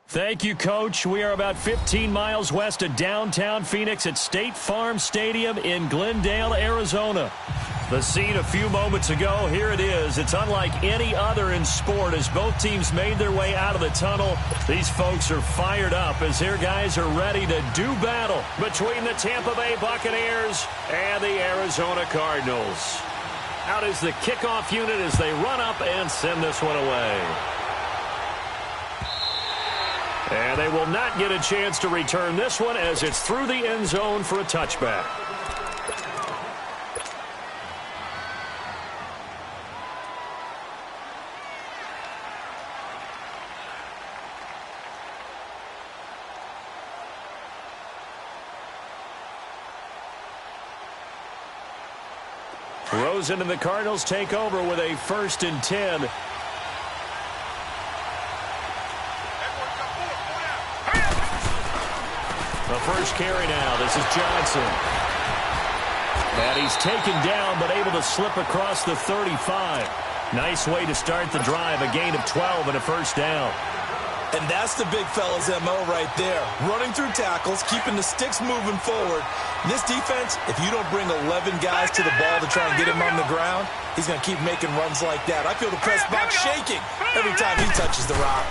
Thank you, Coach. We are about 15 miles west of downtown Phoenix at State Farm Stadium in Glendale, Arizona. The scene a few moments ago, here it is. It's unlike any other in sport as both teams made their way out of the tunnel. These folks are fired up as their guys are ready to do battle between the Tampa Bay Buccaneers and the Arizona Cardinals. Out is the kickoff unit as they run up and send this one away. And they will not get a chance to return this one as it's through the end zone for a touchback. Rosen and the Cardinals take over with a 1st and 10. The first carry now. This is Johnson. And he's taken down but able to slip across the 35. Nice way to start the drive. A gain of 12 and a 1st down. And that's the big fella's MO right there. Running through tackles, keeping the sticks moving forward. This defense, if you don't bring 11 guys to the ball to try and get him on the ground, he's going to keep making runs like that. I feel the press box shaking every time he touches the rock.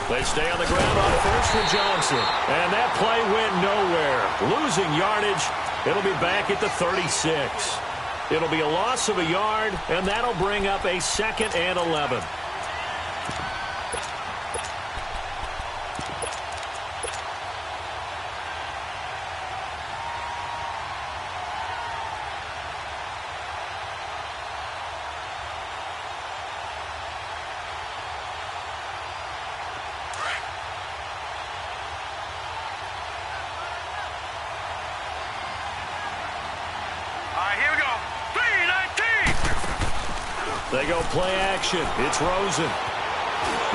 They stay on the ground on 1st for Johnson. And that play went nowhere. Losing yardage. It'll be back at the 36. It'll be a loss of a yard, and that'll bring up a 2nd and 11. They go play action. It's Rosen.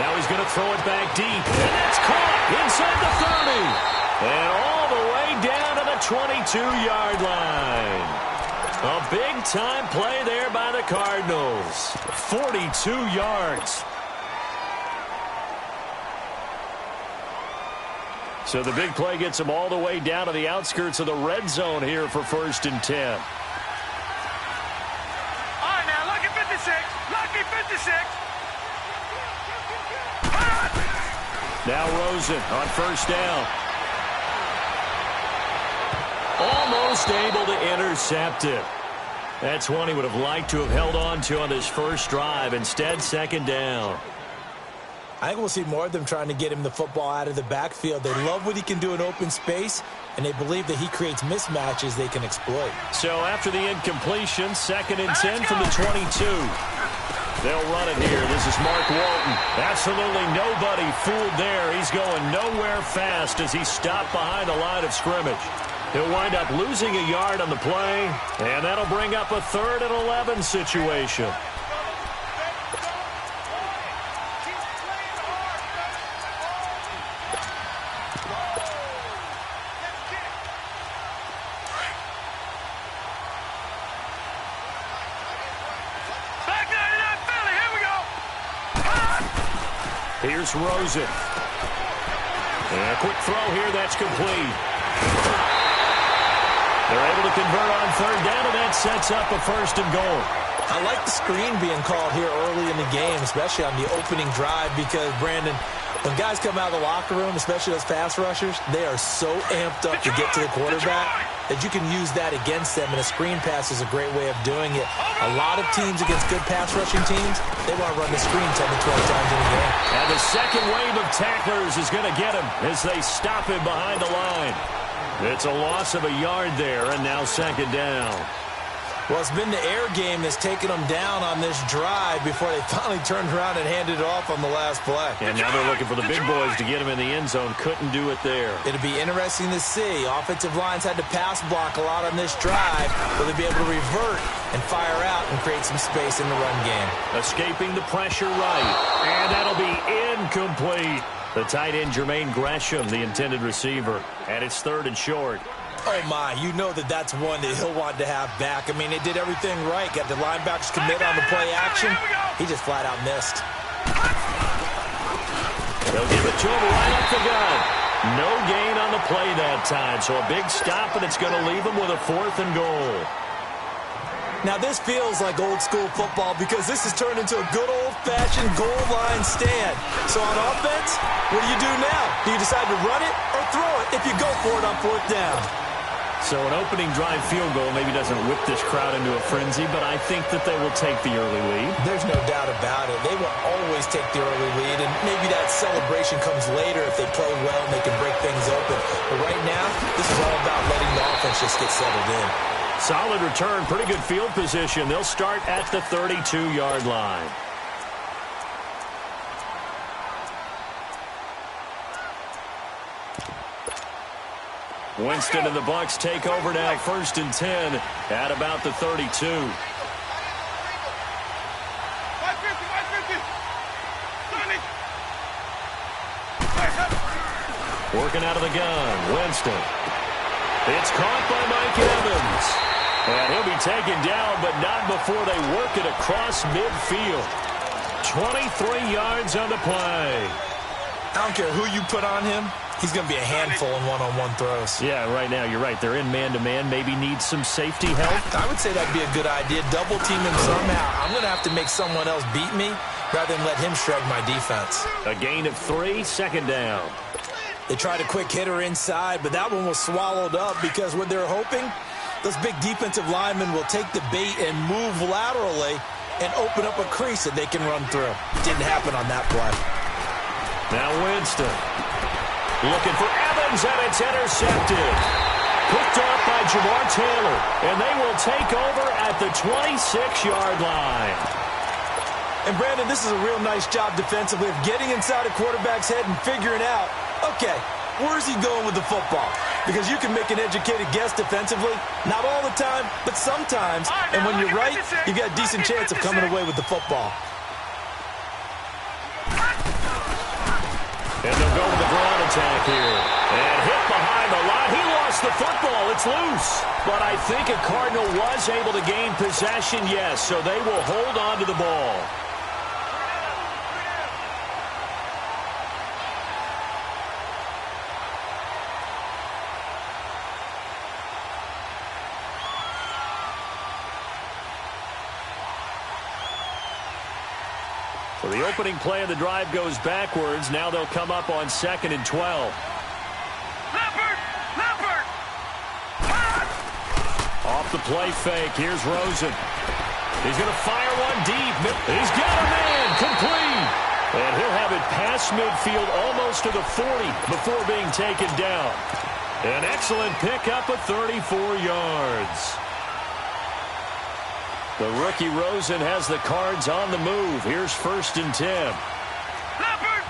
Now he's going to throw it back deep. And that's caught inside the 30. And all the way down to the 22-yard line. A big-time play there by the Cardinals. 42 yards. So the big play gets them all the way down to the outskirts of the red zone here for 1st and 10. Now Rosen on 1st down. Almost able to intercept it. That's one he would have liked to have held on to on this first drive. Instead, 2nd down. I think we'll see more of them trying to get him the football out of the backfield. They love what he can do in open space, and they believe that he creates mismatches they can exploit. So after the incompletion, 2nd and 10 from the 22. They'll run it here. This is Mark Walton. Absolutely nobody fooled there. He's going nowhere fast as he's stopped behind the line of scrimmage. He'll wind up losing a yard on the play, and that'll bring up a 3rd and 11 situation. Here's Rosen. And a quick throw here, that's complete. They're able to convert on 3rd down, and that sets up a 1st and goal. I like the screen being called here early in the game, especially on the opening drive, because, Brandon, when guys come out of the locker room, especially those pass rushers, they are so amped up to get to the quarterback that you can use that against them, and a screen pass is a great way of doing it. A lot of teams against good pass rushing teams, they want to run the screen 10 to 12 times in a game. And the second wave of tacklers is going to get him as they stop him behind the line. It's a loss of a yard there, and now 2nd down. Well, it's been the air game that's taken them down on this drive before they finally turned around and handed it off on the last play. And now they're looking for the big boys to get him in the end zone. Couldn't do it there. It'll be interesting to see. Offensive lines had to pass block a lot on this drive. Will they be able to revert and fire out and create some space in the run game? Escaping the pressure right. And that'll be incomplete. The tight end, Jermaine Gresham, the intended receiver. And it's 3rd and short. Oh, my. You know that that's one that he'll want to have back. I mean, they did everything right. Got the linebackers commit on the play action. He just flat out missed. They'll give it to him right up the gut. No gain on the play that time, so a big stop, and it's going to leave them with a 4th and goal. Now, this feels like old-school football because this has turned into a good old-fashioned goal line stand. So on offense, what do you do now? Do you decide to run it or throw it if you go for it on 4th down? So an opening drive field goal maybe doesn't whip this crowd into a frenzy, but I think that they will take the early lead. There's no doubt about it. They will always take the early lead, and maybe that celebration comes later if they play well and they can break things open. But right now, this is all about letting the offense just get settled in. Solid return, pretty good field position. They'll start at the 32-yard line. Winston and the Bucs take over now, 1st and 10 at about the 32. Working out of the gun, Winston. It's caught by Mike Evans. And he'll be taken down, but not before they work it across midfield. 23 yards on the play. I don't care who you put on him. He's going to be a handful in one-on-one throws. Yeah, right now, you're right. They're in man-to-man. Maybe need some safety help. I would say that'd be a good idea. Double team him somehow. I'm going to have to make someone else beat me rather than let him shred my defense. A gain of 3, 2nd down. They tried a quick hitter inside, but that one was swallowed up because what they're hoping, those big defensive linemen will take the bait and move laterally and open up a crease that they can run through. Didn't happen on that play. Now Winston. Looking for Evans, and it's intercepted. Picked off by Jamar Taylor, and they will take over at the 26-yard line. And, Brandon, this is a real nice job defensively of getting inside a quarterback's head and figuring out, okay, where's he going with the football? Because you can make an educated guess defensively, not all the time, but sometimes. And when you're right, you've got a decent chance of coming away with the football. And they'll go with the ground attack here. And hit behind the line. He lost the football. It's loose. But I think a Cardinal was able to gain possession, yes, so they will hold on to the ball. So the opening play of the drive goes backwards. Now they'll come up on 2nd and 12. Leopard! Off the play fake. Here's Rosen. He's going to fire one deep. He's got a man. Complete. And he'll have it past midfield almost to the 40 before being taken down. An excellent pickup of 34 yards. The rookie Rosen has the Cards on the move. Here's 1st and 10. Leopard!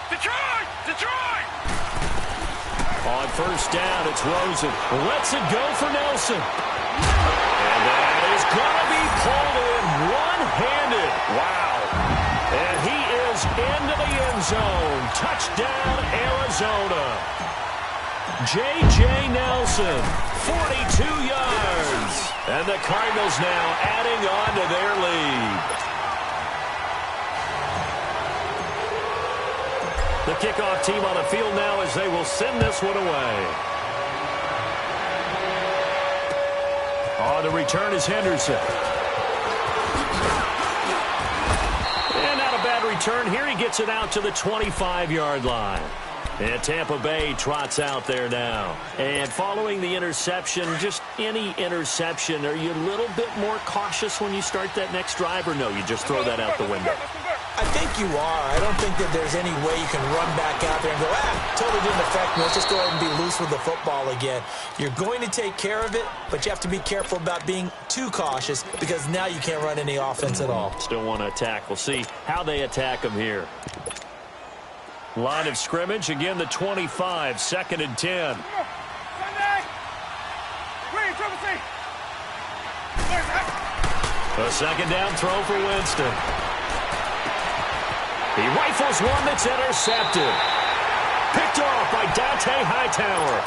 Detroit! On 1st down, it's Rosen. Lets it go for Nelson. And that is going to be pulled in one-handed. Wow. And he is into the end zone. Touchdown, Arizona. J.J. Nelson, 42 yards. And the Cardinals now adding on to their lead. The kickoff team on the field now as they will send this one away. On the return is Henderson. And not a bad return. Here he gets it out to the 25-yard line. And Tampa Bay trots out there now. And following the interception, just any interception, are you a little bit more cautious when you start that next drive, or no, you just throw that out the window? I think you are. I don't think that there's any way you can run back out there and go, totally didn't affect me. Let's just go ahead and be loose with the football again. You're going to take care of it, but you have to be careful about being too cautious because now you can't run any offense at all. Still want to attack. We'll see how they attack them here. Line of scrimmage, again the 25, 2nd and 10. A 2nd down throw for Winston. He rifles one that's intercepted. Picked off by Dante Hightower.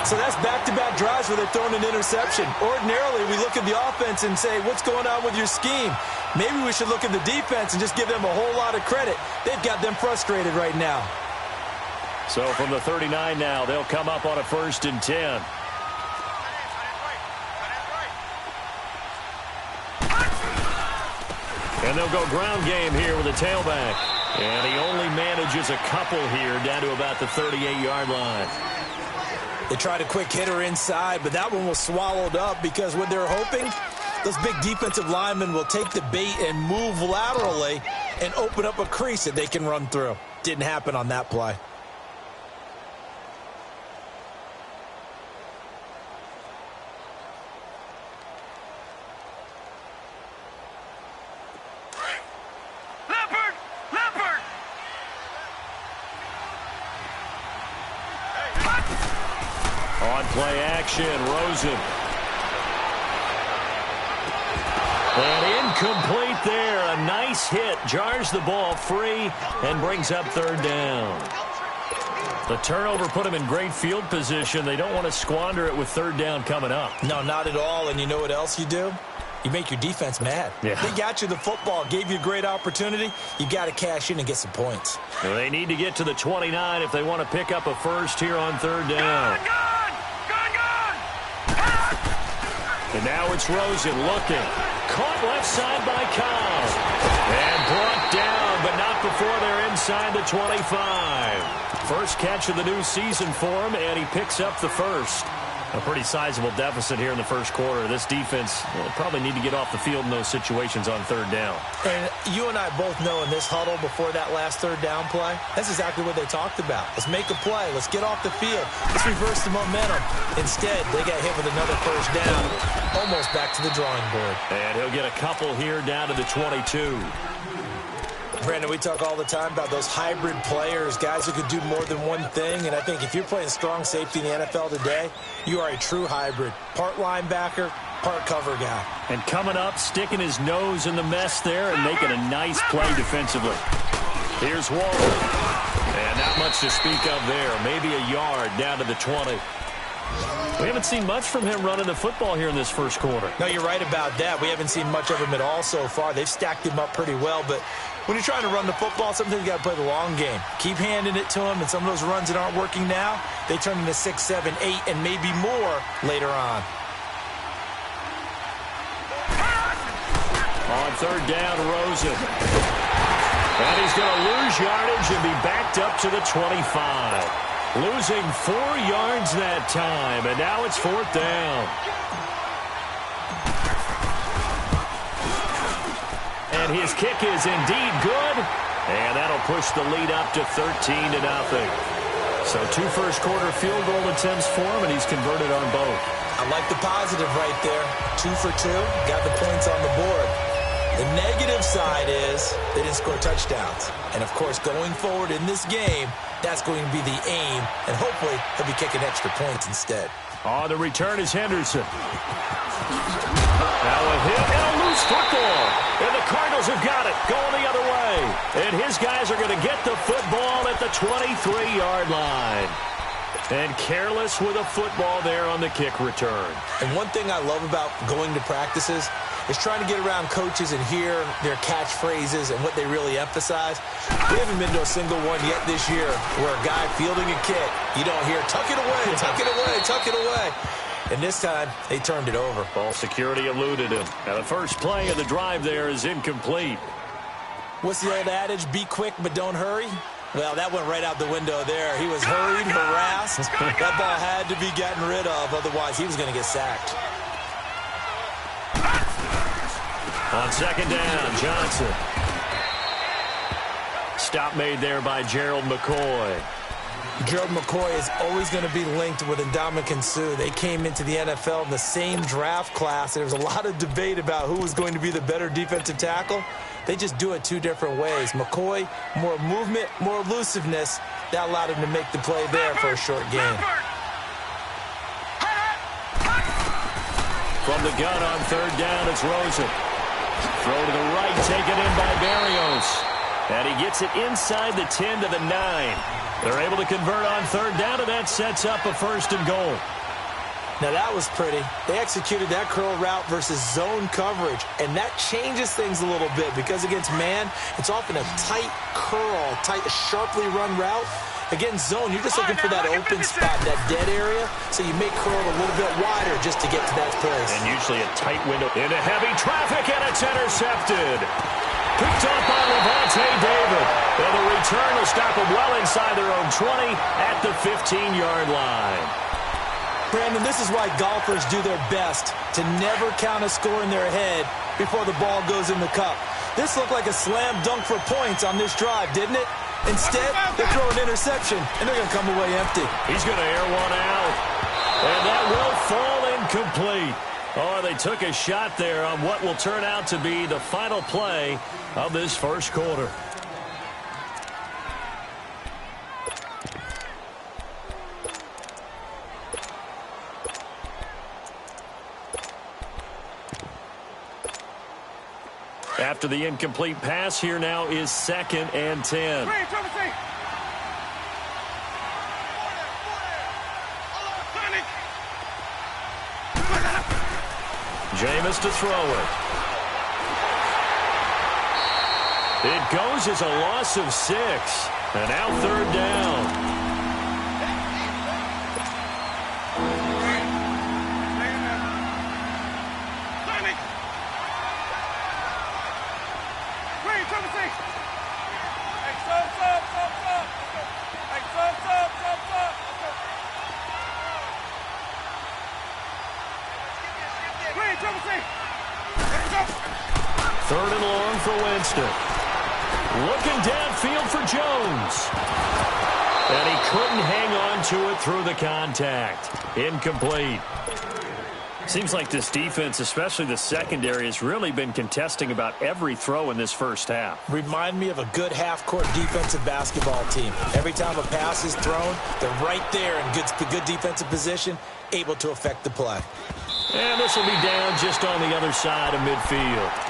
So that's back-to-back drives where they're throwing an interception. Ordinarily, we look at the offense and say, what's going on with your scheme? Maybe we should look at the defense and just give them a whole lot of credit. They've got them frustrated right now. So from the 39 now, they'll come up on a 1st and 10. And they'll go ground game here with a tailback. And he only manages a couple here down to about the 38-yard line. They tried a quick hitter inside, but that one was swallowed up because what they're hoping, those big defensive linemen will take the bait and move laterally and open up a crease that they can run through. Didn't happen on that play. On play action, Rosen. And incomplete there. A nice hit. Jars the ball free and brings up 3rd down. The turnover put them in great field position. They don't want to squander it with 3rd down coming up. No, not at all. And you know what else you do? You make your defense mad. Yeah. They got you the football, gave you a great opportunity. You got to cash in and get some points. Well, they need to get to the 29 if they want to pick up a first here on 3rd down. And now it's Rosen looking. Caught left side by Cobb. And brought down, but not before they're inside the 25. First catch of the new season for him, and he picks up the first. A pretty sizable deficit here in the first quarter. This defense probably need to get off the field in those situations on 3rd down. And you and I both know in this huddle before that last 3rd down play, that's exactly what they talked about. Let's make a play. Let's get off the field. Let's reverse the momentum. Instead, they got hit with another 1st down. Almost back to the drawing board. And he'll get a couple here down to the 22. Brandon, we talk all the time about those hybrid players, guys who could do more than one thing. And I think if you're playing strong safety in the NFL today, you are a true hybrid. Part linebacker, part cover guy. And coming up, sticking his nose in the mess there and making a nice play defensively. Here's Waller. And not much to speak of there. Maybe a yard down to the 20. We haven't seen much from him running the football here in this first quarter. No, you're right about that. We haven't seen much of him at all so far. They've stacked him up pretty well, but when you're trying to run the football, sometimes you got to play the long game. Keep handing it to him, and some of those runs that aren't working now, they turn into 6, 7, 8, and maybe more later on. On 3rd down, Rosen. And he's going to lose yardage and be backed up to the 25. Losing 4 yards that time, and now it's 4th down. And his kick is indeed good, and that'll push the lead up to 13-0. So 2 first-quarter field goal attempts for him, and he's converted on both. I like the positive right there. 2 for 2, got the points on the board. The negative side is they didn't score touchdowns. And, of course, going forward in this game, that's going to be the aim, and hopefully he'll be kicking extra points instead. On the return is Henderson. Now a hit and a loose football. And the Cardinals have got it, going the other way. And his guys are going to get the football at the 23-yard line. And careless with a football there on the kick return. And one thing I love about going to practices is trying to get around coaches and hear their catchphrases and what they really emphasize. We haven't been to a single one yet this year where a guy fielding a kick, you don't hear, tuck it away, tuck it away, tuck it away. And this time, they turned it over. Ball security eluded him. Now the first play of the drive there is incomplete. What's the old adage, be quick but don't hurry? Well, that went right out the window there. He was hurried, harassed. That ball had to be gotten rid of, otherwise he was going to get sacked. On 2nd down, Johnson. Stop made there by Gerald McCoy. Gerald McCoy is always going to be linked with Ndamukong Suh. They came into the NFL in the same draft class. There was a lot of debate about who was going to be the better defensive tackle. They just do it 2 different ways. McCoy, more movement, more elusiveness. That allowed him to make the play there for a short gain. From the gun on 3rd down, it's Rosen. Throw to the right, taken in by Barrios. And he gets it inside the 10 to the 9. They're able to convert on third down, and that sets up a first and goal. Now, that was pretty. They executed that curl route versus zone coverage, and that changes things a little bit because against man, it's often a tight curl, sharply run route. Against zone, you're just looking for that open spot, that dead area, so you make curl a little bit wider just to get to that place. And usually a tight window into heavy traffic, and it's intercepted. Picked up by Levante David. And the return will stop them well inside their own 20 at the 15-yard line. Brandon, this is why golfers do their best to never count a score in their head before the ball goes in the cup. This looked like a slam dunk for points on this drive, didn't it? Instead, they throw an interception, and they're going to come away empty. He's going to air one out, and that will fall incomplete. Oh, they took a shot there on what will turn out to be the final play of this first quarter. After the incomplete pass, here now is 2nd and 10. Jameis to throw it. It goes as a loss of 6. And now third down. Third and long for Winston. Looking downfield for Jones. And he couldn't hang on to it through the contact. Incomplete. Seems like this defense, especially the secondary, has really been contesting about every throw in this first half. Remind me of a good half-court defensive basketball team. Every time a pass is thrown, they're right there in good defensive position, able to affect the play. And this will be down just on the other side of midfield.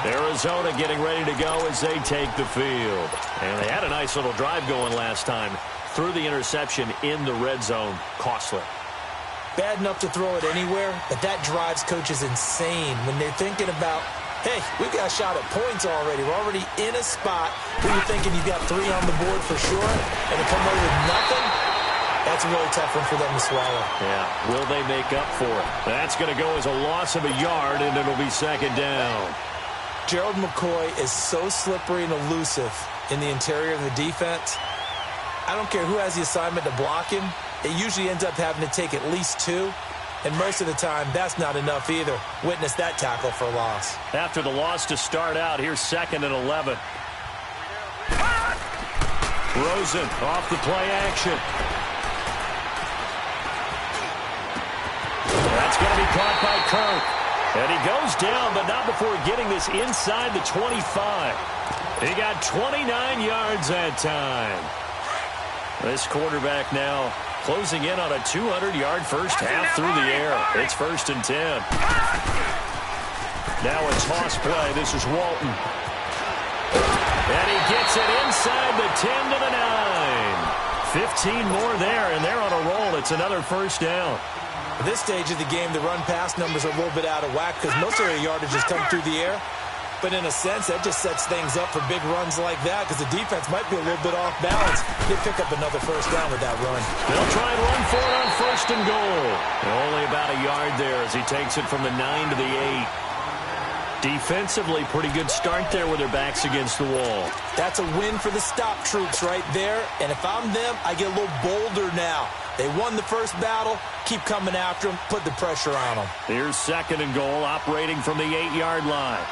Arizona getting ready to go as they take the field. And they had a nice little drive going last time. Threw the interception in the red zone. Costly. Bad enough to throw it anywhere, but that drives coaches insane when they're thinking about, hey, we've got a shot at points already. We're already in a spot where you're thinking you've got 3 on the board for sure, and to come away with nothing, that's a really tough one for them to swallow. Yeah, will they make up for it? That's going to go as a loss of a yard, and it'll be 2nd down. Gerald McCoy is so slippery and elusive in the interior of the defense. I don't care who has the assignment to block him. It usually ends up having to take at least 2. And most of the time, that's not enough either. Witness that tackle for loss. After the loss to start out, here's 2nd and 11. Rosen off the play action. That's going to be caught by Kirk. And he goes down, but not before getting this inside the 25. He got 29 yards that time. This quarterback now closing in on a 200-yard first half through the air. It's 1st and 10. Now a toss play. This is Walton. And he gets it inside the 10 to the 9. 15 more there, and they're on a roll. It's another first down. At this stage of the game, the run-pass numbers are a little bit out of whack because most of their yardage has come through the air. But in a sense, that just sets things up for big runs like that because the defense might be a little bit off balance. They pick up another first down with that run. They'll try and run for it on 1st and goal. And only about a yard there as he takes it from the 9 to the 8. Defensively, pretty good start there with their backs against the wall. That's a win for the stop troops right there. And if I'm them, I get a little bolder now. They won the first battle. Keep coming after them. Put the pressure on them. Here's 2nd and goal, operating from the 8-yard line.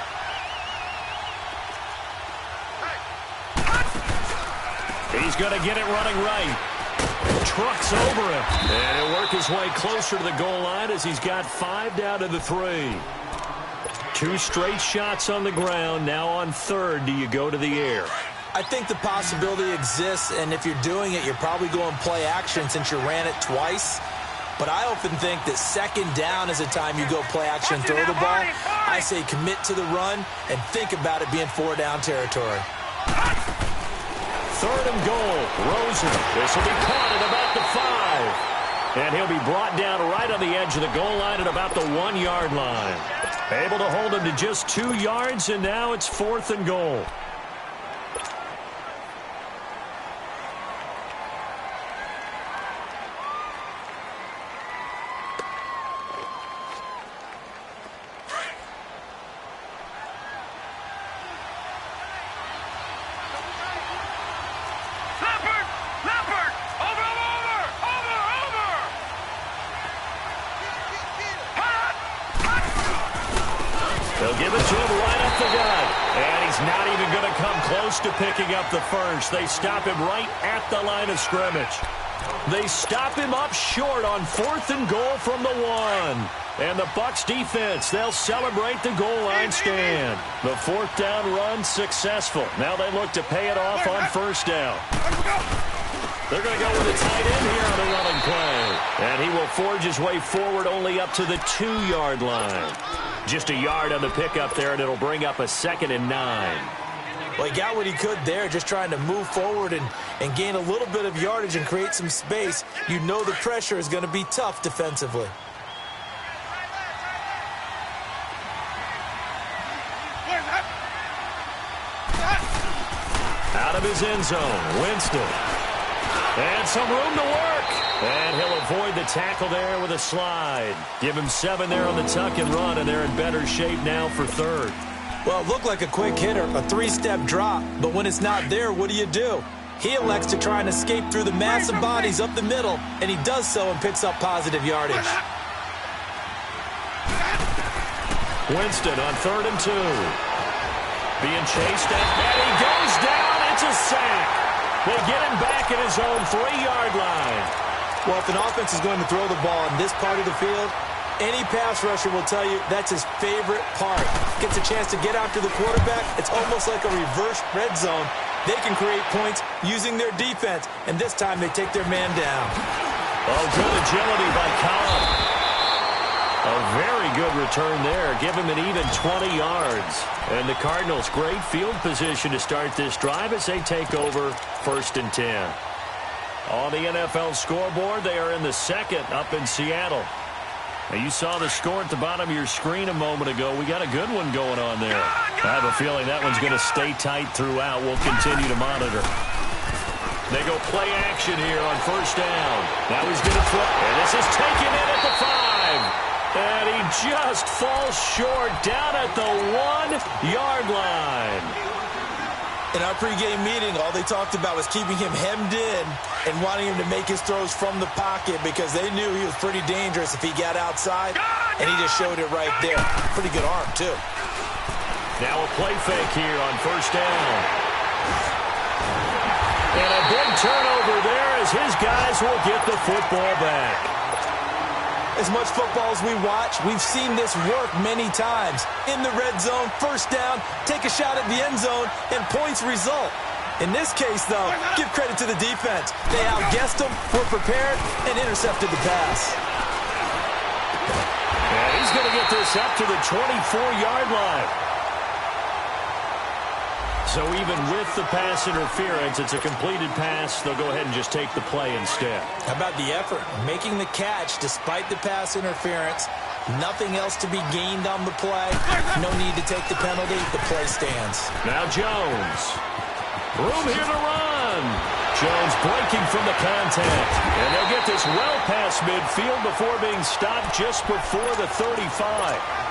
He's going to get it running right. Trucks over him. And he'll work his way closer to the goal line as he's got 5 down to the 3. 2 straight shots on the ground. Now on 3rd, do you go to the air? I think the possibility exists, and if you're doing it, you're probably going play action since you ran it twice. But I often think that 2nd down is a time you go play action and throw the ball. I say commit to the run and think about it being 4 down territory. Third and goal. Rosen. This will be caught at about the 5. And he'll be brought down right on the edge of the goal line at about the 1-yard line. Able to hold him to just 2 yards, and now it's 4th and goal. They'll give it to him right up the gut. And he's not even going to come close to picking up the first. They stop him right at the line of scrimmage. They stop him up short on 4th and goal from the 1. And the Bucs defense, they'll celebrate the goal line stand. The 4th down run successful. Now they look to pay it off on 1st down. They're going to go with a tight end here on the running play. And he will forge his way forward only up to the 2-yard line. Just a yard on the pickup there, and it'll bring up a 2nd and 9. Well, he got what he could there, just trying to move forward and gain a little bit of yardage and create some space. You know the pressure is going to be tough defensively. Out of his end zone, Winston. And some room to work. And he'll avoid the tackle there with a slide. Give him 7 there on the tuck and run, and they're in better shape now for 3rd. Well, it looked like a quick hitter, a 3-step drop. But when it's not there, what do? He elects to try and escape through the massive bodies up the middle, and he does so and picks up positive yardage. Winston on 3rd and 2. Being chased and he goes down. It's a sack. They get him back at his own 3-yard line. Well, if an offense is going to throw the ball in this part of the field, any pass rusher will tell you that's his favorite part. Gets a chance to get after the quarterback. It's almost like a reverse red zone. They can create points using their defense, and this time they take their man down. Oh, good agility by Cobb. A very good return there. Give him an even 20 yards. And the Cardinals, great field position to start this drive as they take over 1st and 10. On the NFL scoreboard, they are in the 2nd up in Seattle. Now, you saw the score at the bottom of your screen a moment ago. We got a good one going on there. I have a feeling that one's going to stay tight throughout. We'll continue to monitor. They go play action here on 1st down. Now he's going to throw. And this is taken in at the 5. And he just falls short down at the 1-yard line. In our pregame meeting, all they talked about was keeping him hemmed in and wanting him to make his throws from the pocket because they knew he was pretty dangerous if he got outside, and he just showed it right there. Pretty good arm, too. Now a play fake here on 1st down. And a big turnover there as his guys will get the football back. As much football as we watch, we've seen this work many times. In the red zone, 1st down, take a shot at the end zone, and points result. In this case, though, give credit to the defense. They outguessed them, were prepared, and intercepted the pass. And he's going to get this up to the 24-yard line. So even with the pass interference, it's a completed pass. They'll go ahead and just take the play instead. How about the effort? Making the catch despite the pass interference. Nothing else to be gained on the play. No need to take the penalty. The play stands. Now Jones. Room here to run. Jones breaking from the contact. And they'll get this well past midfield before being stopped just before the 35.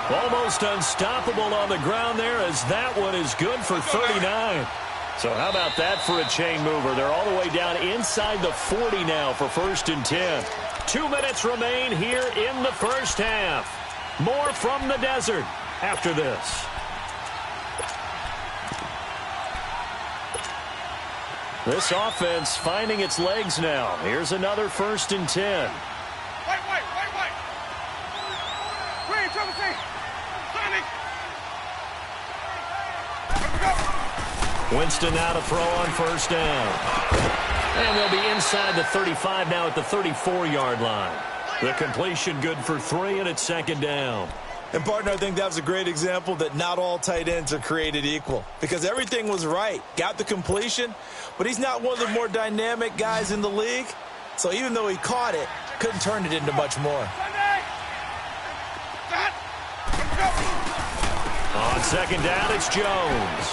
Almost unstoppable on the ground there as that one is good for 39. So how about that for a chain mover? They're all the way down inside the 40 now for 1st and 10. 2 minutes remain here in the 1st half. More from the desert after this. This offense finding its legs now. Here's another 1st and 10. Winston now to throw on 1st down. And they'll be inside the 35 now at the 34-yard line. The completion good for 3, and it's 2nd down. And, partner, I think that was a great example that not all tight ends are created equal because everything was right. Got the completion, but he's not one of the more dynamic guys in the league. So even though he caught it, couldn't turn it into much more. On second down, it's Jones.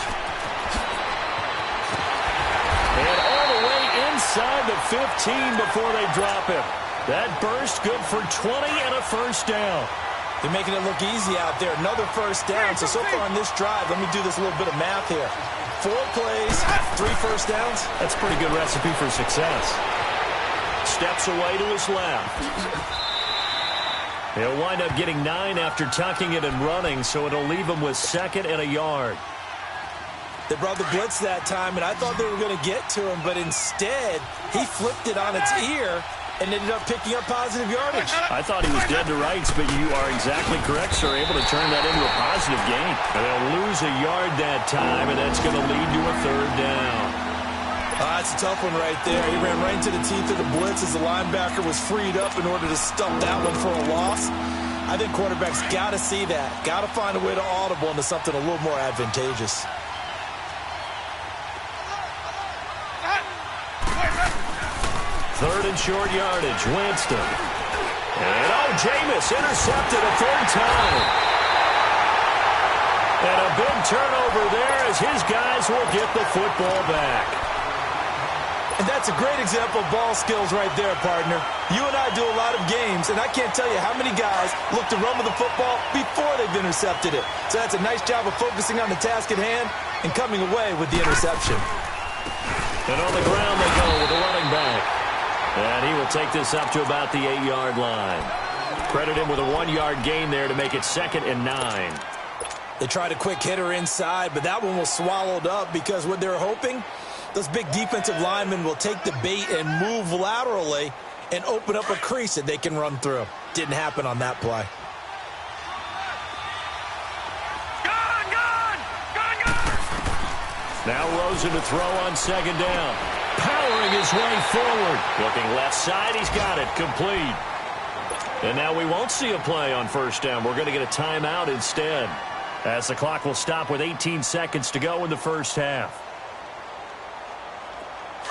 And all the way inside the 15 before they drop him. That burst good for 20 and a first down. They're making it look easy out there. Another first down. So far on this drive, let me do this little bit of math here. 4 plays, 3 first downs. That's a pretty good recipe for success. Steps away to his left. He'll wind up getting 9 after tucking it and running, so it'll leave him with 2nd and a yard. They brought the blitz that time, and I thought they were going to get to him, but instead, he flipped it on its ear and ended up picking up positive yardage. I thought he was dead to rights, but you are exactly correct, sir. Able to turn that into a positive gain. They'll lose a yard that time, and that's going to lead to a 3rd down. That's a tough one right there. He ran right into the teeth of the blitz as the linebacker was freed up in order to stop that one for a loss. I think quarterbacks got to see that. Got to find a way to audible into something a little more advantageous. Third and short yardage, Winston. And, Jameis intercepted a 3rd time. And a big turnover there as his guys will get the football back. And that's a great example of ball skills right there, partner. You and I do a lot of games, and I can't tell you how many guys look to run with the football before they've intercepted it. So that's a nice job of focusing on the task at hand and coming away with the interception. And on the ground they go with the running back. And he will take this up to about the 8-yard line. Credit him with a 1-yard gain there to make it 2nd and 9. They tried a quick hitter inside, but that one was swallowed up because what they're hoping, those big defensive linemen will take the bait and move laterally and open up a crease that they can run through. Didn't happen on that play. Now Rosen to throw on 2nd down. Powering his way forward. Looking left side, he's got it. Complete. And now we won't see a play on 1st down. We're going to get a timeout instead, as the clock will stop with 18 seconds to go in the first half.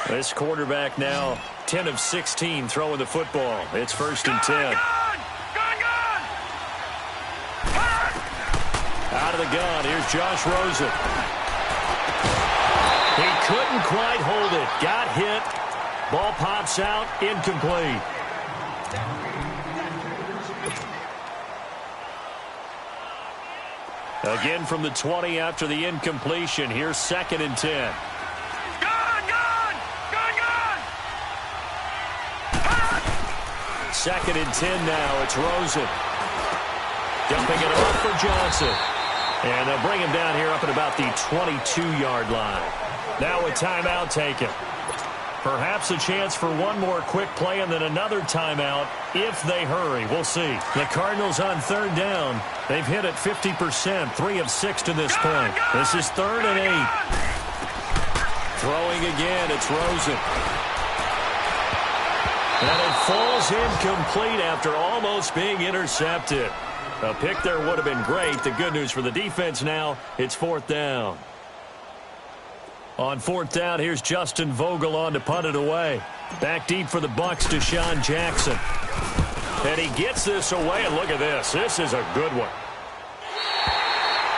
This quarterback now 10 of 16 throwing the football. It's 1st and 10. Out of the gun, here's Josh Rosen. He couldn't quite hold it. Got hit. Ball pops out. Incomplete. Again from the 20 after the incompletion. Here's 2nd and 10. Second and 10 now. It's Rosen. Dumping it off for Johnson. And they'll bring him down here up at about the 22-yard line. Now a timeout taken. Perhaps a chance for one more quick play and then another timeout if they hurry. We'll see. The Cardinals on 3rd down. They've hit it 50%, 3 of 6 to this point. This is 3rd and 8. Throwing again, it's Rosen. And it falls incomplete after almost being intercepted. A pick there would have been great. The good news for the defense now, it's 4th down. On 4th down, here's Justin Vogel on to punt it away. Back deep for the Bucs, Deshaun Jackson. And he gets this away, and look at this. This is a good one.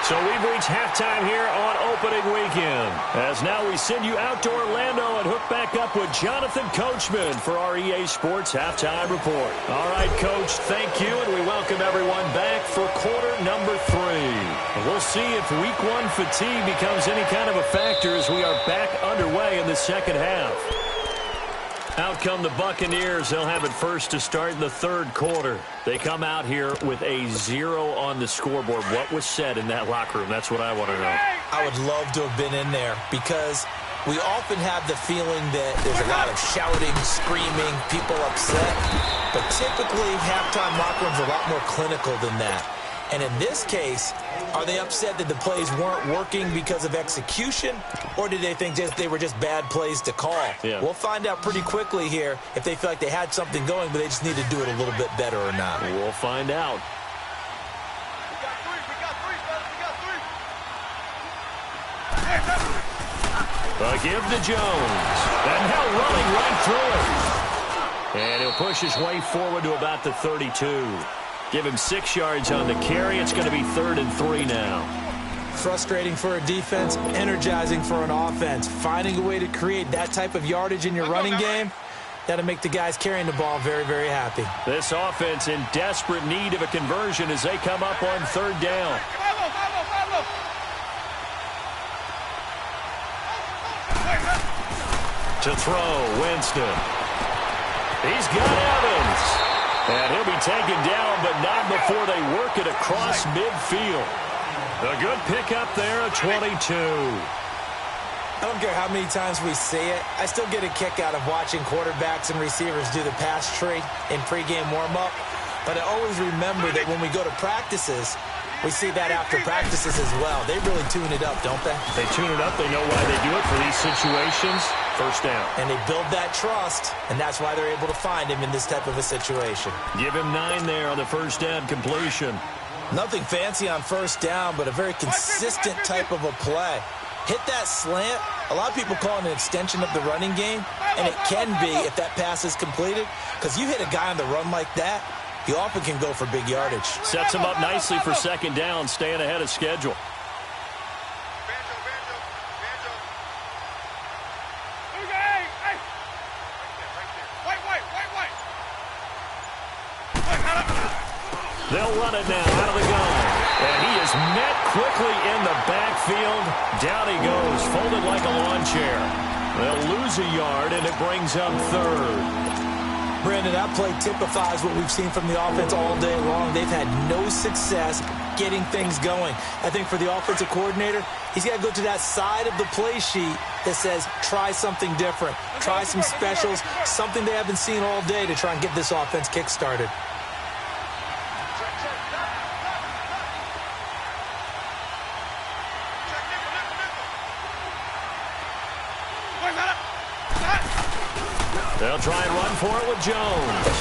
So we've reached halftime here on opening weekend. As now we send you out to Orlando and hook back up with Jonathan Coachman for our EA Sports Halftime Report. All right, Coach, thank you, and we welcome everyone back for quarter number 3. And we'll see if week 1 fatigue becomes any kind of a factor as we are back underway in the second half. Out come the Buccaneers. They'll have it first to start in the 3rd quarter. They come out here with a 0 on the scoreboard. What was said in that locker room? That's what I want to know. I would love to have been in there because we often have the feeling that there's a lot of shouting, screaming, people upset. But typically, halftime locker rooms are a lot more clinical than that. And in this case, are they upset that the plays weren't working because of execution, or did they think they were just bad plays to call? Yeah. We'll find out pretty quickly here if they feel like they had something going, but they just need to do it a little bit better or not. We'll find out. A give to Jones. And now running right through it. And he'll push his way forward to about the 32. Give him 6 yards on the carry. It's going to be 3rd and 3 now. Frustrating for a defense, energizing for an offense. Finding a way to create that type of yardage in your running game, that'll make the guys carrying the ball very, very happy. This offense in desperate need of a conversion as they come up on 3rd down. To throw, Winston. He's got Evans. And he'll be taken down, but not before they work it across midfield. A good pickup there at 22. I don't care how many times we see it. I still get a kick out of watching quarterbacks and receivers do the pass tree in pregame warm-up. But I always remember that when we go to practices, we see that after practices as well. They really tune it up, don't they? They tune it up. They know why they do it for these situations. First down. And they build that trust, and that's why they're able to find him in this type of a situation. Give him 9 there on the first down completion. Nothing fancy on first down, but a very consistent type of a play. Hit that slant. A lot of people call it an extension of the running game, and it can be if that pass is completed, because you hit a guy on the run like that, he often can go for big yardage. Sets him up nicely for second down, staying ahead of schedule. They'll run it now out of the gun. And he is met quickly in the backfield. Down he goes, folded like a lawn chair. They'll lose a yard, and it brings up 3rd. Brandon, that play typifies what we've seen from the offense all day long. They've had no success getting things going. I think for the offensive coordinator, he's got to go to that side of the play sheet that says, try something different. Try some specials, something they haven't seen all day to try and get this offense kick-started. They'll try and run for it with Jones.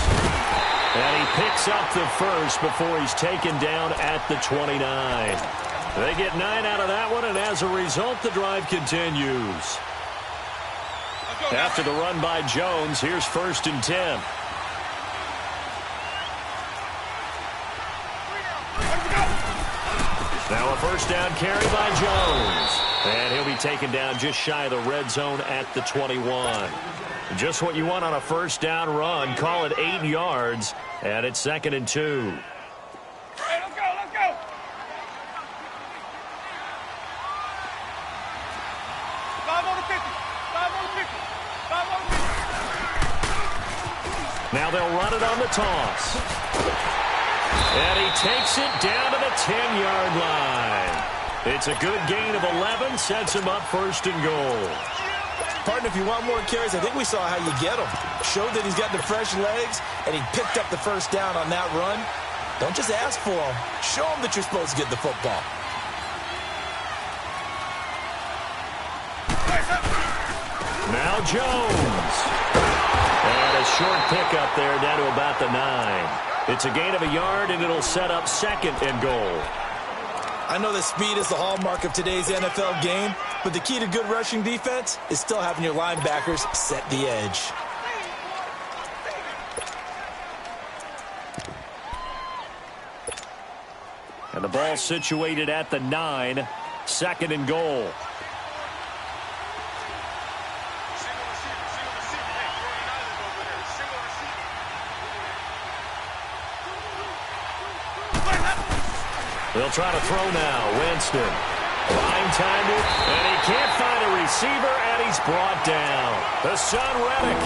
And he picks up the first before he's taken down at the 29. They get 9 out of that one, and as a result, the drive continues. After the run by Jones, here's 1st and 10. Now a first down carry by Jones. And he'll be taken down just shy of the red zone at the 21. Just what you want on a first down run. Call it 8 yards, and it's 2nd and 2. Hey, let's go, let's go. 5 on the 50. 5 on the 50. 5 on the 50. Now they'll run it on the toss. And he takes it down to the 10-yard line. It's a good gain of 11, sets him up 1st and goal. Partner, if you want more carries, I think we saw how you get him. Showed that he's got the fresh legs, and he picked up the first down on that run. Don't just ask for him. Show him that you're supposed to get the football. Now Jones. And a short pickup there down to about the 9. It's a gain of a yard, and it'll set up 2nd and goal. I know that speed is the hallmark of today's NFL game, but the key to good rushing defense is still having your linebackers set the edge. And the ball situated at the 9, 2nd and goal. They'll try to throw now. Winston. Line-timed it, and he can't find a receiver, and he's brought down. The son Reddick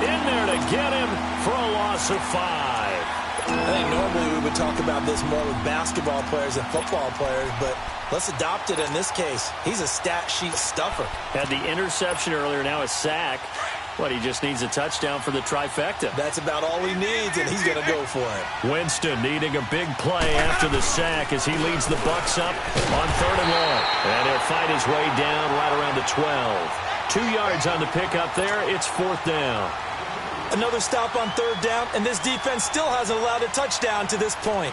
in there to get him for a loss of 5. I think normally we would talk about this more with basketball players and football players, but let's adopt it in this case. He's a stat sheet stuffer. Had the interception earlier, now a sack. What, he just needs a touchdown for the trifecta. That's about all he needs, and he's going to go for it. Winston needing a big play after the sack as he leads the Bucs up on 3rd and long. And he'll fight his way down right around the 12. 2 yards on the pickup there. It's 4th down. Another stop on 3rd down, and this defense still hasn't allowed a touchdown to this point.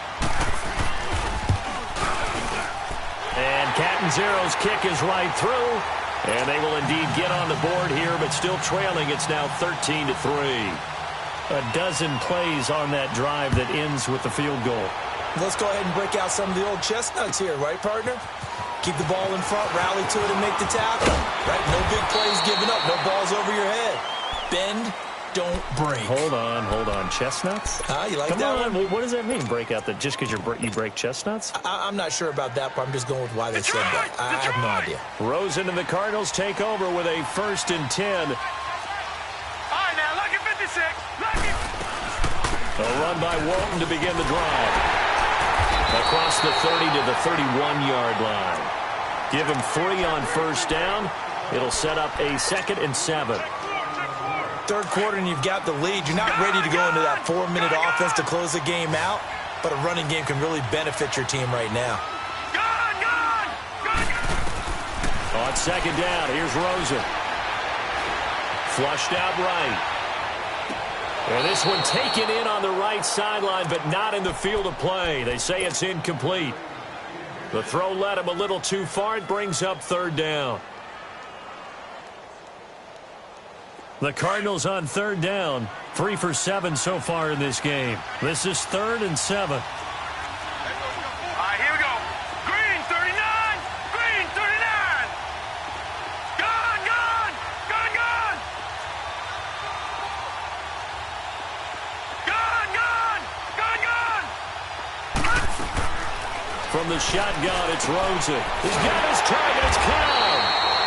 And Catanzaro's kick is right through. And they will indeed get on the board here, but still trailing. It's now 13-3. A dozen plays on that drive that ends with the field goal. Let's go ahead and break out some of the old chestnuts here, right, partner? Keep the ball in front, rally to it, and make the tackle. Right? No big plays given up, no balls over your head. Bend, don't break. Hold on. Chestnuts? You like Come that on. one? What does that mean, break out? That just because you break chestnuts? I'm not sure about that, but I'm just going with why they said that. I have no idea. Rosen and the Cardinals take over with a 1st and 10. All right, now, lucky 56. Lucky. A run by Walton to begin the drive. Across the 30 to the 31-yard line. Give him 3 on 1st down. It'll set up a 2nd and 7. Third quarter and you've got the lead. You're not ready to go into that 4-minute offense to close the game out, but a running game can really benefit your team right now. On 2nd down, here's Rosen. Flushed out right. And this one taken in on the right sideline, but not in the field of play. They say it's incomplete. The throw led him a little too far. It brings up 3rd down. The Cardinals on 3rd down. 3 for 7 so far in this game. This is 3rd and 7. All right, here we go. Green, 39. Green, 39. Gone. From the shotgun, it's Rosen. He's got his target. It's Cobb.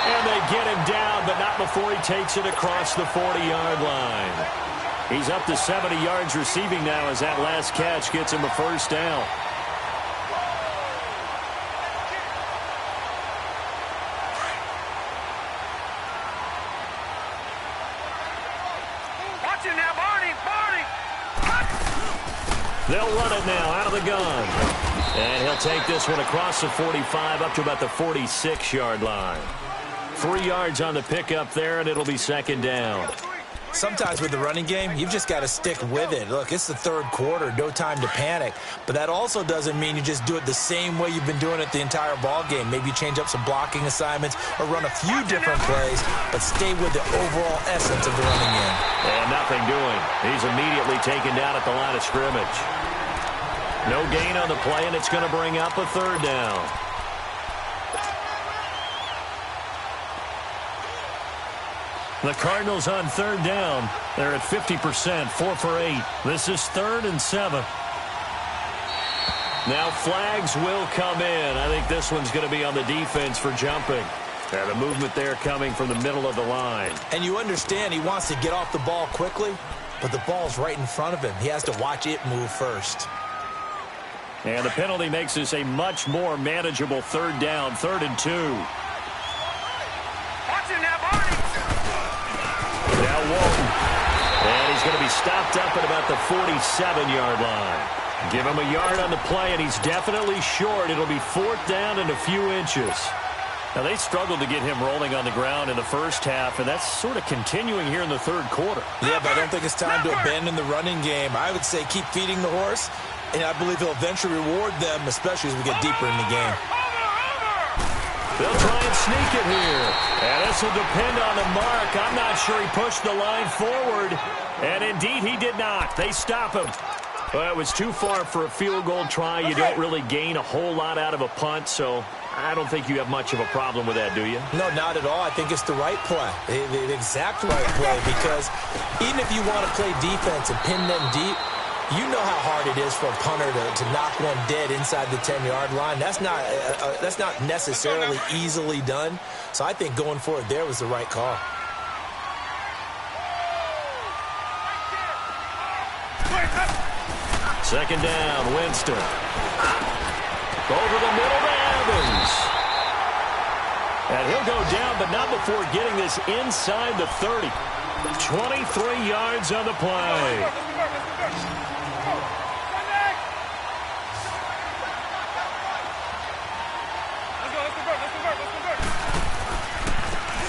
And they get him down, but not before he takes it across the 40-yard line. He's up to 70 yards receiving now as that last catch gets him a 1st down. Watch it now, Barney. They'll run it now out of the gun. And he'll take this one across the 45 up to about the 46-yard line. 3 yards on the pickup there, and it'll be 2nd down. Sometimes with the running game, you've just got to stick with it. Look, it's the 3rd quarter, no time to panic. But that also doesn't mean you just do it the same way you've been doing it the entire ball game. Maybe you change up some blocking assignments or run a few different plays, but stay with the overall essence of the running game. And nothing doing. He's immediately taken down at the line of scrimmage. No gain on the play, and it's going to bring up a 3rd down. The Cardinals on 3rd down. They're at 50%, 4 for 8. This is 3rd and 7. Now flags will come in. I think this one's going to be on the defense for jumping. The movement there coming from the middle of the line. And you understand he wants to get off the ball quickly, but the ball's right in front of him. He has to watch it move first. And the penalty makes this a much more manageable 3rd down, 3rd and 2. Watch it now, Barney. Now Walton. And he's going to be stopped up at about the 47-yard line. Give him a yard on the play, and he's definitely short. It'll be 4th down and a few inches. Now, they struggled to get him rolling on the ground in the first half, and that's sort of continuing here in the 3rd quarter. Yeah, but I don't think it's time to abandon the running game. I would say keep feeding the horse, and I believe he'll eventually reward them, especially as we get deeper in the game. They'll try and sneak it here. And this will depend on the mark. I'm not sure he pushed the line forward. And indeed, he did not. They stop him. Well, it was too far for a field goal try. You don't really gain a whole lot out of a punt, so I don't think you have much of a problem with that, do you? No, not at all. I think it's the right play, the exact right play, because even if you want to play defense and pin them deep, you know how hard it is for a punter to knock one dead inside the 10-yard line. That's not necessarily easily done. So I think going for it there was the right call. Second down, Winston. Over the middle to Evans. And he'll go down, but not before getting this inside the 30. 23 yards on the play.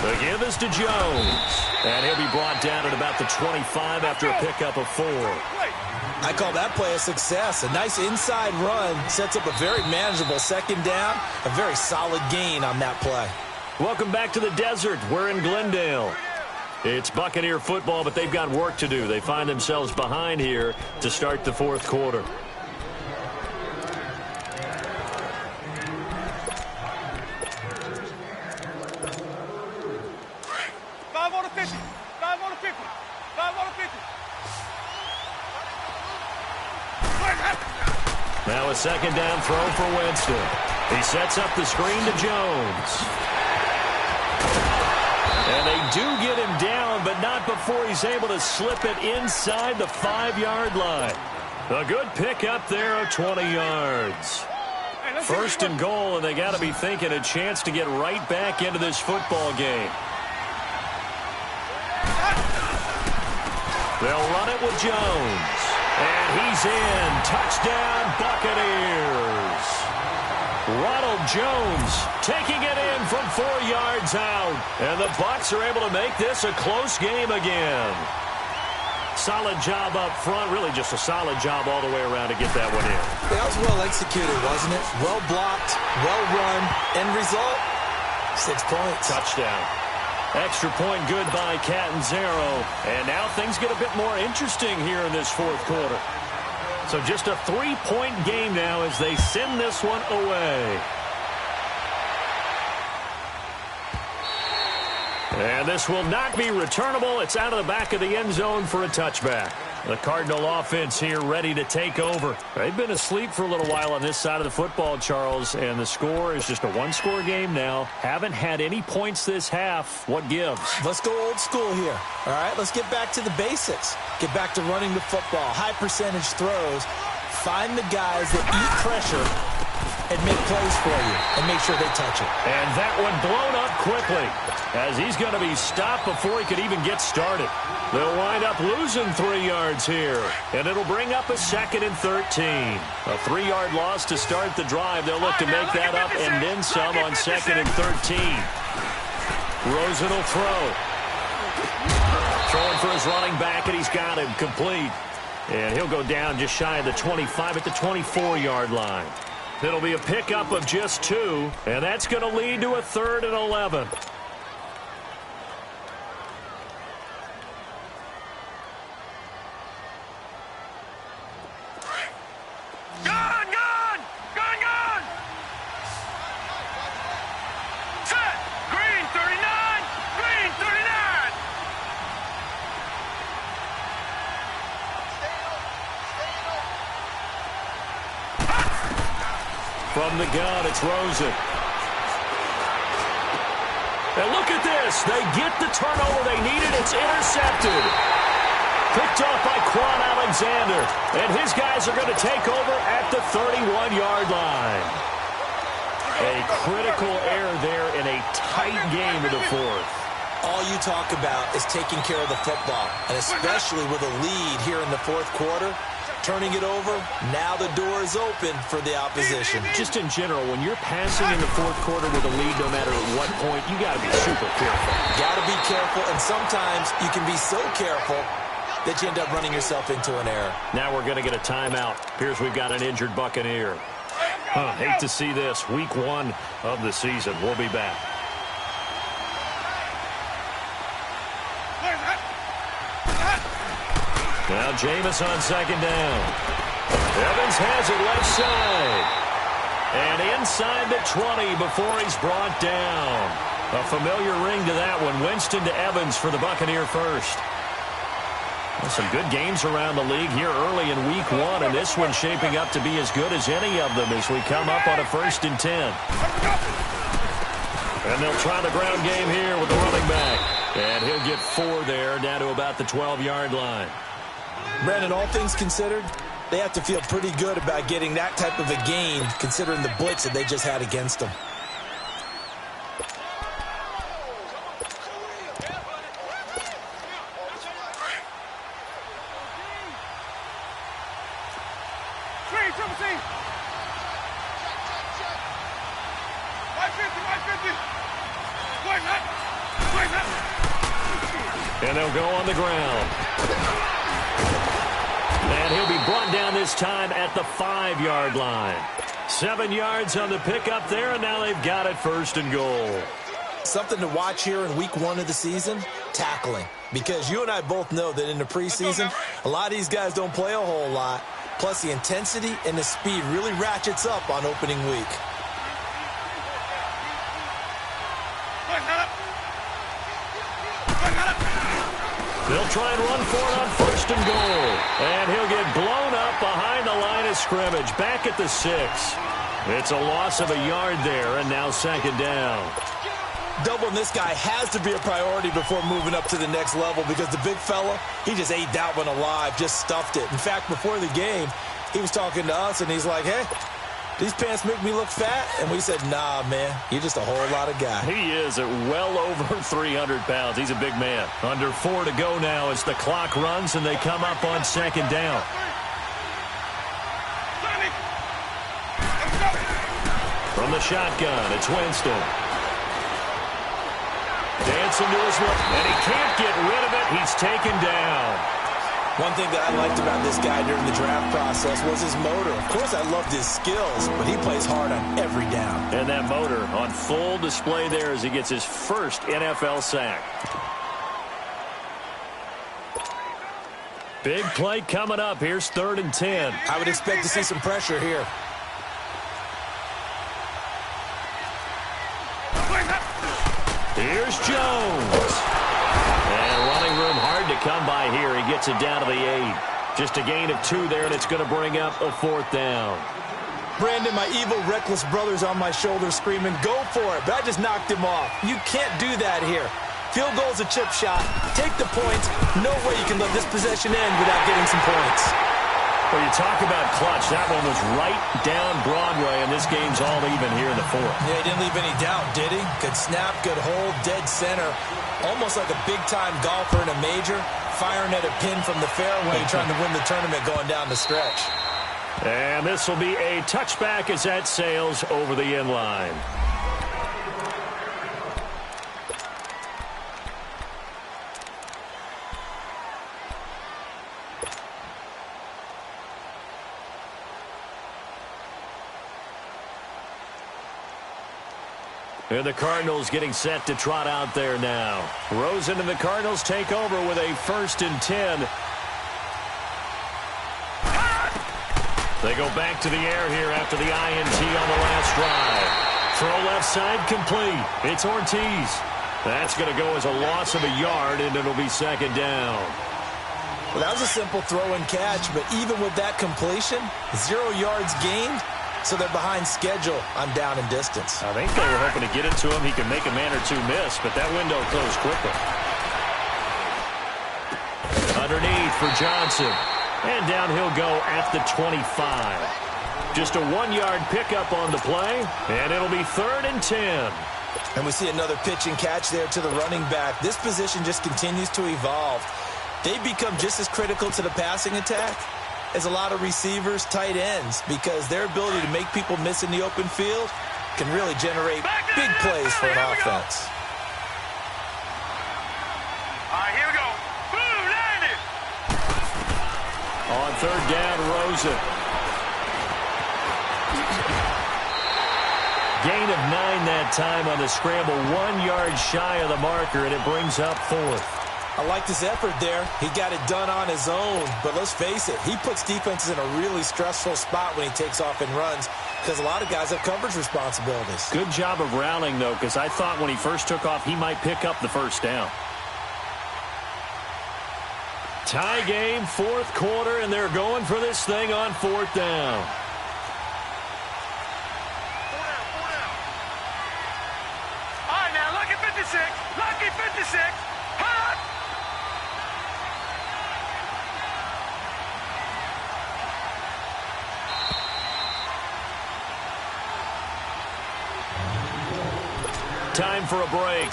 The give is to Jones. And he'll be brought down at about the 25 after a pickup of 4. I call that play a success. A nice inside run sets up a very manageable second down. A very solid gain on that play. Welcome back to the desert. We're in Glendale. It's Buccaneer football, but they've got work to do. They find themselves behind here to start the fourth quarter. Now a second down throw for Winston. He sets up the screen to Jones. And they do get him down, but not before he's able to slip it inside the 5-yard line. A good pickup there of 20 yards. First and goal, and they got to be thinking a chance to get right back into this football game. They'll run it with Jones. And he's in. Touchdown, Buccaneers. Ronald Jones taking it in from 4 yards out. And the Bucs are able to make this a close game again. Solid job up front. Really just a solid job all the way around to get that one in. That was well executed, wasn't it? Well blocked, well run. End result, 6 points. Touchdown. Extra point good by Catanzaro. And now things get a bit more interesting here in this fourth quarter. So just a 3-point game now as they send this one away. And this will not be returnable. It's out of the back of the end zone for a touchback. The Cardinal offense here ready to take over. They've been asleep for a little while on this side of the football, Charles, and the score is just a one-score game now. Haven't had any points this half. What gives? Let's go old school here. All right, let's get back to the basics. Get back to running the football, high percentage throws. Find the guys that eat pressure and make plays for you and make sure they touch it. And that one blown up quickly as he's going to be stopped before he could even get started. They'll wind up losing 3 yards here, and it'll bring up a 2nd and 13. A 3-yard loss to start the drive. They'll look to make that up and then some on 2nd and 13. Rosen will throw. Throwing for his running back, and he's got him complete. And he'll go down just shy of the 25 at the 24-yard line. It'll be a pickup of just 2, and that's going to lead to a 3rd and 11. From the gun, it's Rosen. And look at this. They get the turnover they needed. It's intercepted. Picked off by Quan Alexander. And his guys are going to take over at the 31-yard line. A critical error there in a tight game in the fourth. All you talk about is taking care of the football, and especially with a lead here in the fourth quarter. Turning it over, now the door is open for the opposition. Just in general, when you're passing in the fourth quarter with a lead, no matter at what point, you got to be super careful. Got to be careful, and sometimes you can be so careful that you end up running yourself into an error. Now we're going to get a timeout. Appears we've got an injured Buccaneer. Hate to see this. Week 1 of the season. We'll be back. Now Jameis on 2nd down. Evans has it left side. And inside the 20 before he's brought down. A familiar ring to that one. Winston to Evans for the Buccaneer first. Well, some good games around the league here early in week 1, and this one's shaping up to be as good as any of them as we come up on a 1st and 10. And they'll try the ground game here with the running back. And he'll get 4 there, down to about the 12-yard line. Brandon, all things considered, they have to feel pretty good about getting that type of a gain, considering the blitz that they just had against them. And they'll go on the ground. And he'll be brought down this time at the 5-yard line. 7 yards on the pickup there, and now they've got it 1st and goal. Something to watch here in week 1 of the season, tackling. Because you and I both know that in the preseason, a lot of these guys don't play a whole lot. Plus, the intensity and the speed really ratchets up on opening week. They'll try and run for it on 1st and goal. And he'll get blown up behind the line of scrimmage, back at the 6. It's a loss of a yard there, and now 2nd down. Doubling this guy has to be a priority before moving up to the next level because the big fella, he just ate that one alive, just stuffed it. In fact, before the game, he was talking to us, and he's like, hey, these pants make me look fat? And we said, nah, man, you're just a whole lot of guy. He is at well over 300 pounds. He's a big man. Under 4 to go now as the clock runs, and they come up on 2nd down. From the shotgun, it's Winston. Dancing to his left, and he can't get rid of it. He's taken down. One thing that I liked about this guy during the draft process was his motor. Of course, I loved his skills, but he plays hard on every down. And that motor on full display there as he gets his first NFL sack. Big play coming up. Here's 3rd and 10. I would expect to see some pressure here. Here's Jones. And running room hard to come by here. He gets it down to the 8. Just a gain of 2 there, and it's going to bring up a 4th down. Brandon, my evil, reckless brother's on my shoulder screaming, go for it, but I just knocked him off. You can't do that here. Field goal's a chip shot. Take the points. No way you can let this possession end without getting some points. Well, you talk about clutch. That one was right down Broadway, and this game's all even here in the 4th. Yeah, he didn't leave any doubt, did he? Good snap, good hold, dead center. Almost like a big-time golfer in a major, firing at a pin from the fairway, trying to win the tournament going down the stretch. And this will be a touchback as that sails over the end line. And the Cardinals getting set to trot out there now. Rosen and the Cardinals take over with a 1st and 10. They go back to the air here after the INT on the last drive. Throw left side complete. It's Ortiz. That's going to go as a loss of a yard, and it'll be 2nd down. Well, that was a simple throw and catch, but even with that completion, 0 yards gained. So they're behind schedule on down and distance. I think they were hoping to get it to him. He could make a man or 2 miss, but that window closed quickly. Underneath for Johnson. And down he'll go at the 25. Just a 1-yard pickup on the play, and it'll be 3rd and 10. And we see another pitch and catch there to the running back. This position just continues to evolve. They become just as critical to the passing attack as a lot of receivers, tight ends, because their ability to make people miss in the open field can really generate big plays for an offense. All right, here we go. Boom, landed. On 3rd down, Rosen. Gain of 9 that time on the scramble. 1 yard shy of the marker, and it brings up 4th. I like this effort there. He got it done on his own. But let's face it, he puts defenses in a really stressful spot when he takes off and runs because a lot of guys have coverage responsibilities. Good job of rallying, though, because I thought when he first took off, he might pick up the 1st down. Tie game, 4th quarter, and they're going for this thing on 4th down. All right, now, lucky 56. Lucky 56. Hot. Time for a break.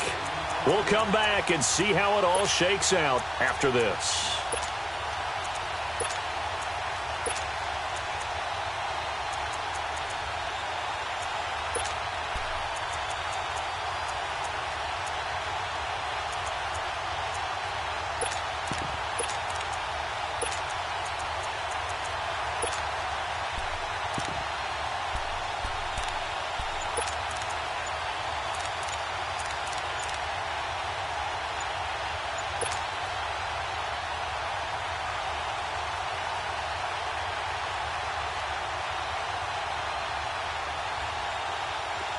We'll come back and see how it all shakes out after this.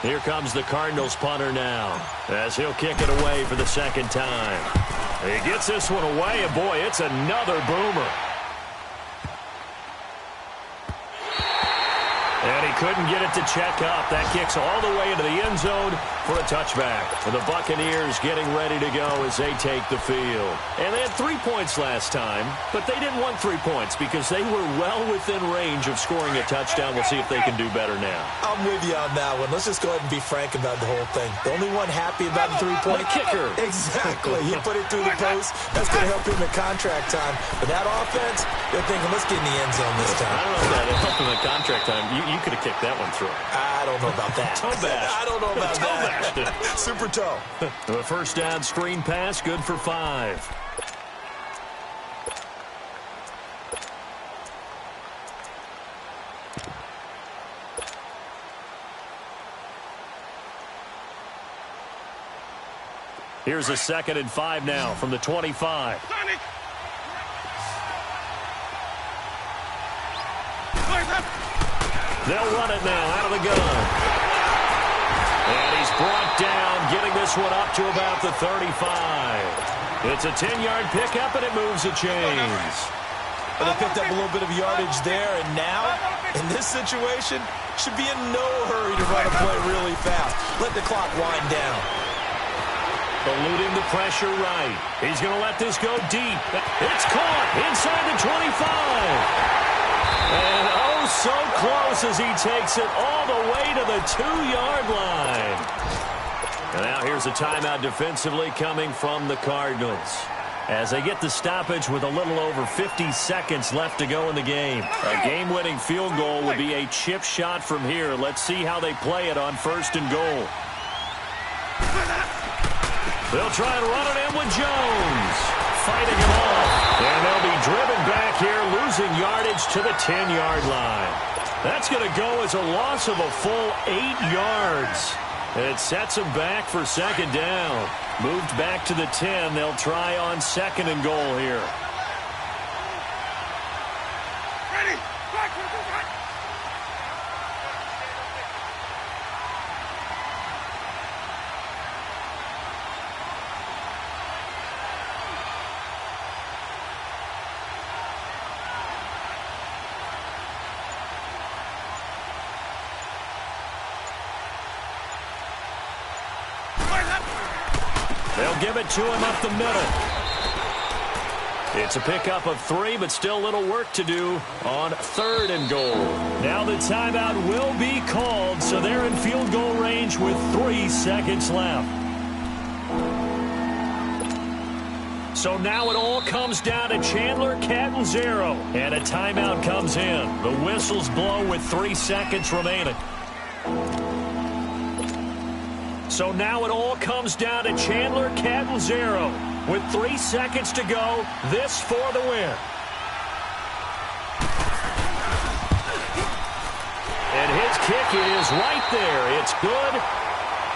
Here comes the Cardinals punter now, as he'll kick it away for the second time. He gets this one away, and boy, it's another boomer. And he couldn't get it to check up. That kicks all the way into the end zone for a touchback. And the Buccaneers getting ready to go as they take the field. And they had 3 points last time, but they didn't want 3 points because they were well within range of scoring a touchdown. We'll see if they can do better now. I'm with you on that one. Let's just go ahead and be frank about the whole thing. The only one happy about the 3-point kicker. Exactly. He put it through the post. That's going to help him in contract time. But that offense, they're thinking, let's get in the end zone this time. I don't know if that helped him in contract time. You could have kicked that one through. I don't know about that. Toe bash. I don't know about that. Super toe. The first down screen pass, good for 5. Here's a 2nd and 5 now from the 25. They'll run it now out of the gun. And he's brought down, getting this one up to about the 35. It's a 10-yard pickup, and it moves the chains. Well, they picked up a little bit of yardage there, and now, in this situation, should be in no hurry to run a play really fast. Let the clock wind down. Eluding the pressure right. He's going to let this go deep. It's caught inside the 25. And oh, so close as he takes it all the way to the 2-yard line. And now here's a timeout defensively coming from the Cardinals, as they get the stoppage with a little over 50 seconds left to go in the game. A game-winning field goal would be a chip shot from here. Let's see how they play it on 1st and goal. They'll try and run it in with Jones, fighting him off. And they'll be driven back here, losing yardage to the 10-yard line. That's going to go as a loss of a full 8 yards. And it sets them back for 2nd down. Moved back to the 10. They'll try on 2nd and goal here. Ready. Back. They'll give it to him up the middle. It's a pickup of 3, but still a little work to do on 3rd and goal. Now the timeout will be called, so they're in field goal range with 3 seconds left. So now it all comes down to Chandler Catanzaro, and a timeout comes in. The whistles blow with 3 seconds remaining. So now it all comes down to Chandler Catanzaro with 3 seconds to go. This for the win. And his kick is right there. It's good.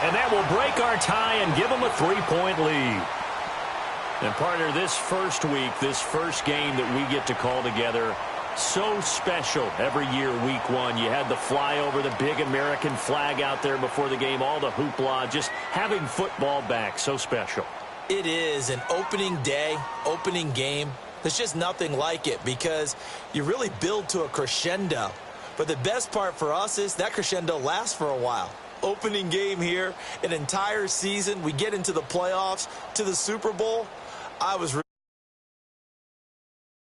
And that will break our tie and give him a 3-point lead. And partner, this first week, this first game that we get to call together, so special every year, week 1. You had the flyover, the big American flag out there before the game, all the hoopla, just having football back, so special. It is an opening day, opening game. There's just nothing like it because you really build to a crescendo. But the best part for us is that crescendo lasts for a while. Opening game here, an entire season. We get into the playoffs, to the Super Bowl. I was really